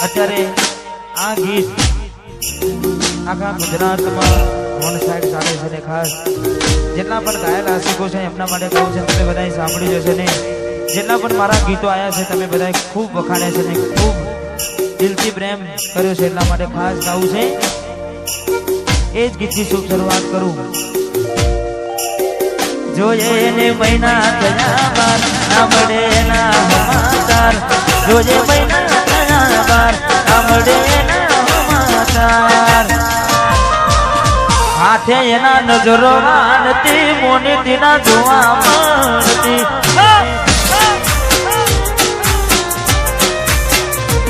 અત્યારે આ ગીત આખા ગુજરાતમાં મોન સાઈડ ચાલે છે ને ખાસ જેટલા પણ ગાયક આશિકો છે એમના માટે કહું છે તમે બધાએ સાંભળી જશે ને જેટલા પણ મારા ગીતો આવ્યા છે તમે બધાએ ખૂબ વખાણ્યા છે ને ખૂબ દિલથી પ્રેમ કર્યો છે એટલા માટે ખાસ ગાવું છે એ જ ગીતની શુભ શરૂઆત કરું જોઈએ ને મહિના થયા બાર ના મળે ના સમાચાર જોઈએ મહિના થયા બાર ના મળે ના સમાચાર હાથે એના નજરો વાળતી મોની ના જોવા મળતી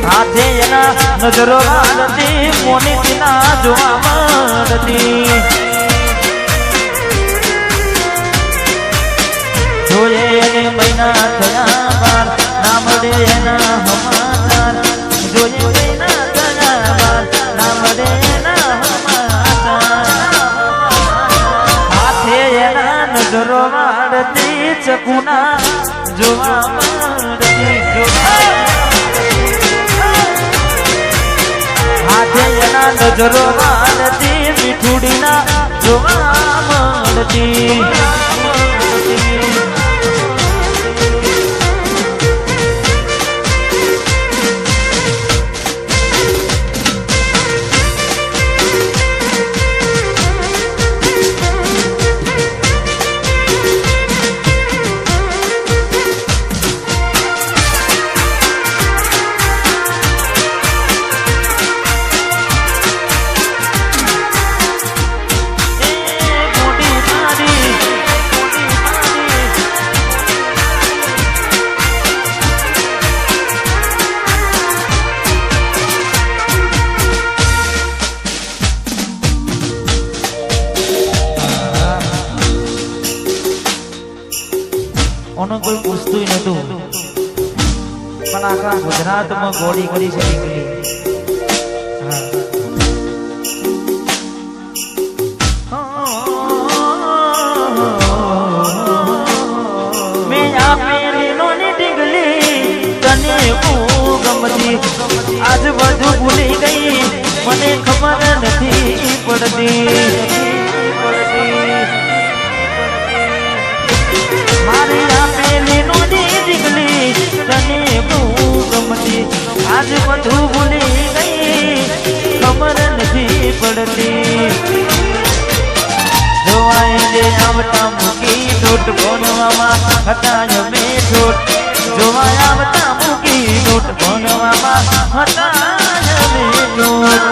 હાથે એના નજરો વાળતી મોની ના જોવા મળતી જોઈએ મહિના થયા બાર ના મળે એના સમાચાર જોઈએ મહિના થયા બાર ના મળે એના નજરો વાળતી ચકુના જોવા મળતી હાથે એના નજરો વાળતી મીઠુડીના જોવા મળતી ઓનો કોઈ પૂછતું નતું પણ આખા ગુજરાતમાં ગોળી કરી છે દીકરી મેં આપેલી નોની ડીગલી તને બહુ ગમતી આજ બધું ભૂલી ગઈ મને ખબર નથી પડતી મારી આપેલી નોની દીકલી તને બહુ ગમતી આજ બધું ભૂલી ગઈ ખબર નથી પડતી જોવાય જે આવતા મૂકી દોટ ભણવામાં હતા અમે દોટ જોવાય આવતા મૂકી દોટ ભણવામાં હતા અમે દોટ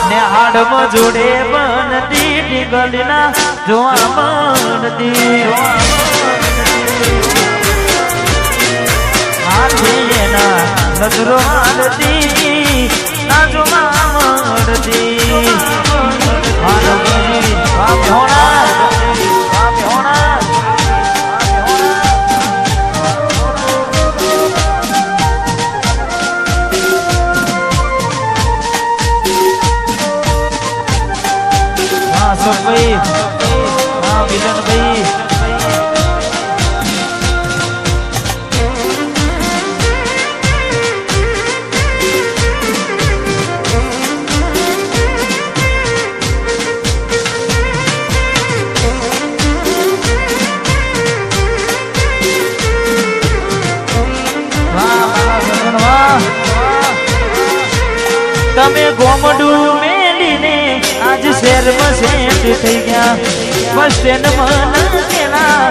ને હાડમાં જોડે બનતી ડીગલીના જોવા મળતી હાથે એના નજરો હાલતી ના જોવા મળતી ભાઈ હા મિલન ભાઈ તમે ગોમડું મેલીને આજ શહેરમાં સેટ થઈ ગયા બસ સ્ટેન્ડ માં કેલા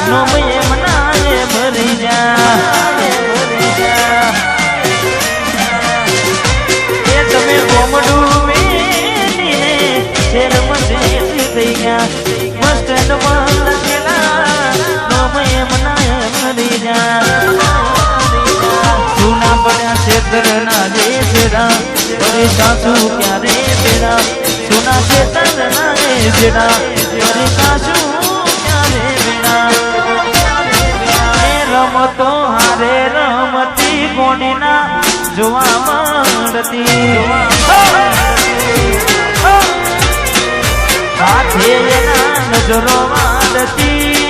નો એમ ના ભરી જા એ તમે ગોમડું મેલીને શહેરમાં સેટ થઈ ગયા બસ સ્ટેન્ડ માં કેલા નો એમ ના ભરી જા સુના પડ્યા ક્ષેત્ર ના દેશરા અરે સાસુ ક્યારે બેડા સુના ક્ષેત્ર ના દેશરા અરે સાસુ ક્યારે બેડા રમતો હારે રમતી કોણીના જોવા મળતી હાથે એના નજરો વાળતી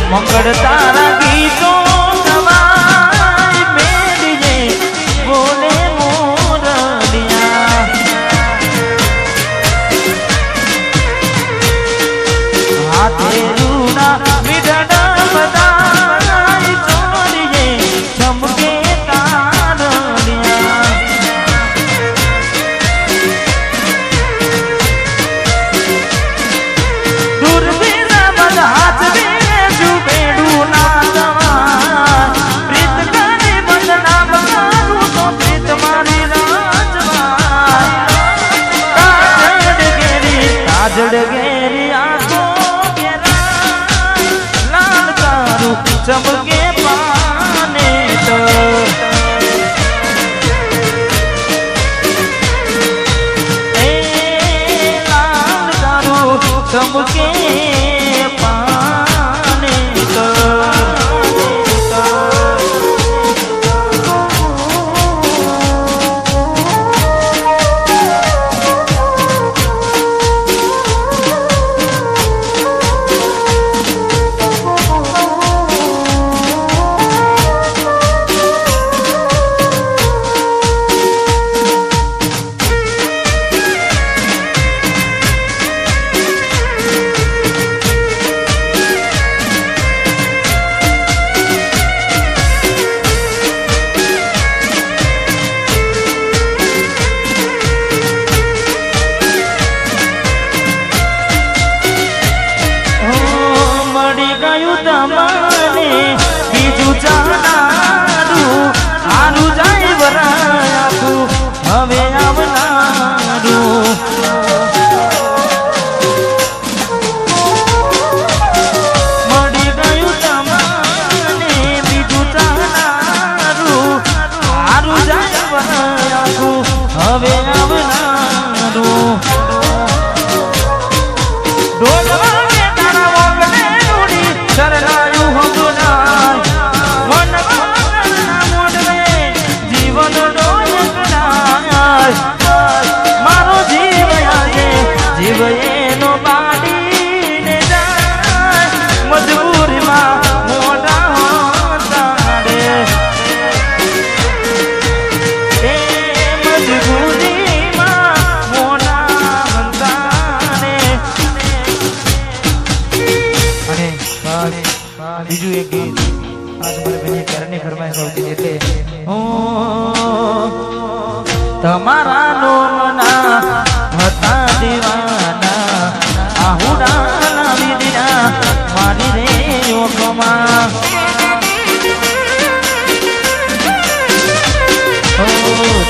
મંગળ તારા ગીતો ગવાય મેલીએ બોલે મોરડિયા હાથે રૂના મીઠડા બધાય ચોરીએ ચમકે તારડિયા દુર્બીના બધા હાથ જડગેરી આંખો લાલ તારું ચમકે પાને તો એ લાલ તારું ચમકે પાને તો બીજું ચાલનારું આરું જાય વરાતું હવે આવનારું મળી ગયું તમારે બીજું ચાલનારું આરું જાય વરાતું હવે આવનારું ઢોલ વાગે તારા વગને રૂડી શરણાયું હમણાં મન મોડવે જીવન મારો જીવ આજે જીવ એનો બાડીને જાય મજબૂરીમાં મોઢા હોતાડે એ મજબૂરીમાં મોઢા હોતાડે અને બીજું એક ગીત આજ મારે બની કરને ફરમાઈશ આવતી એટલે તમારા નોમના હતા દીવાના આહુડા લાવી દીધા મારી રે ઓખમાં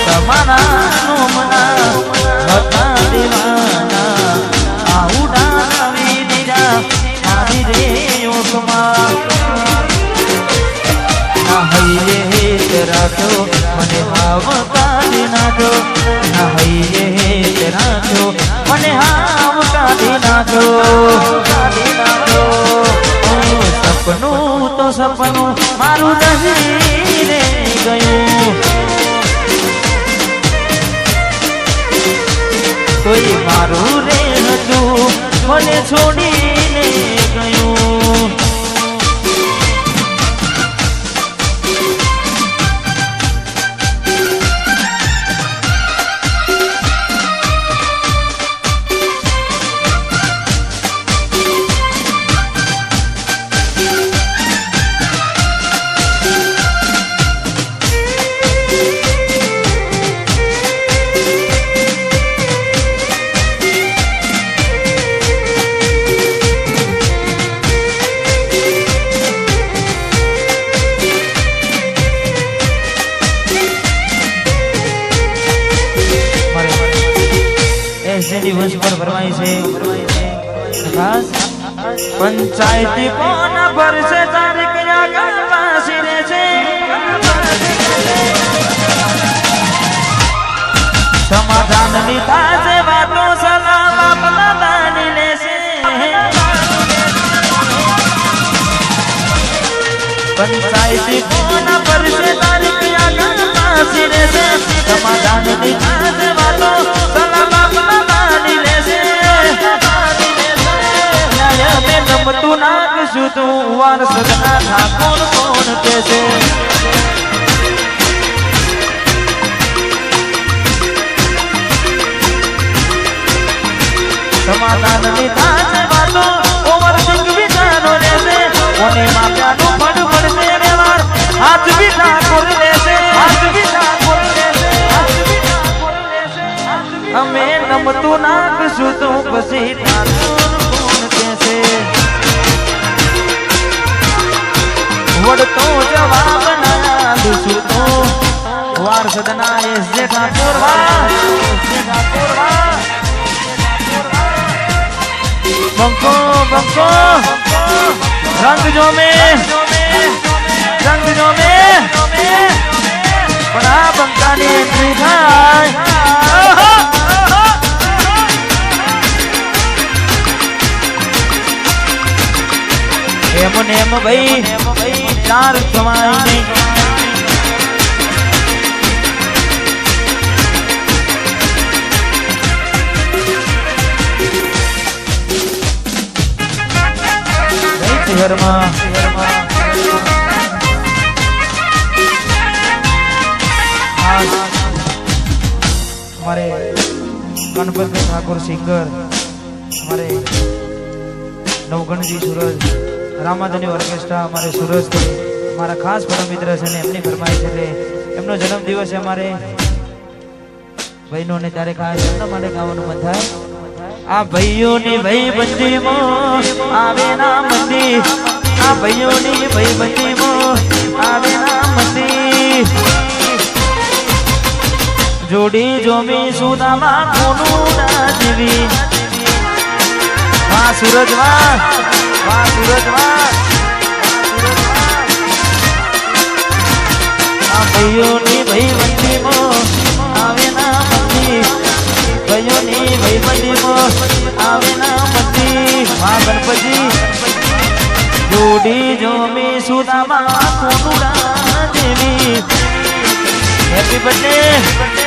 તમારા નોમના હતા દીવાના આહુડા લાવી દીધા મારી રે ઓખમાં હૈયે હેત રાખો મને હાવ કાઢી નાખો હૈયે હેત રાખો મને હાવ કાઢી નાખો સપનું તો સપનું મારું નહીં રે ગયું કોઈ મારું રે હતું મને છોડીને ગયું દિવસ પર ભરવાય છે ખાસ પંચાયતી કોના ભરસે તારીખ આગળ વાસી રે છે સમાધાનની થાશે વાતો સલાહ બાપના દાની લેશે પંચાયતી કોના પરસે તારી આગળ પાસી રહેશે સમાધાનની થાશે વાતો સલાહ બાપના દાની લેશે ન્યાય મેં નમતું નાખશું તું વારસદના ઠાકોર કોણ કહેશે સમાધાનની થાશે વાતો ઓવર સિંહ વિચારો રહેશે કોને માપ્યાનું ફળ મળશે વ્યવહાર હાથ બી ઠાકોર લેશે હાથ બી ઠાકોર લેશે અમે નમતું નાખશું તો પછી ઠાકોર કોણ કહેશે વડતો જવાબ ના દુસું તો વારસદના એસ જે ઠાકોર વા બંકો બંકો રંગ જો મેં પણ આ બંકાની એન્ટ્રી થાય એમ ને એમ ભાઈ ચાર જમાય નહીં શહેરમાં हमारे गणपत ठाकुर सिंगर हमारे नवगणजी सूरज रामाधनी ऑर्केस्ट्रा हमारे सूरज थे हमारा खास परम मित्र છે ને એમની ફરમાઈશ એટલે એમનો જન્મદિવસ છે અમારે બહેનોને ત્યારે ખાસ એમના માટે ગાવાનું મન થાય આ ભાઈઓની ભાઈબંધીમાં આવે ના મંદી આ ભાઈઓની ભાઈબંધીમાં આવે ના મંદી જોડી જોમી સુદામાં કોનું ના જીવી વાહ સૂરજ વાહ વાહ સૂરજ વાહ આ ભાઈઓની ભાઈબંધીમાં આવે ના મંદી ભાઈઓની ભાઈબંધીમાં આવે ના મંદી વાહ ગણપતિ જોડી જોમી સુદામાં કોનું ના જીવી હેપી બર્થડે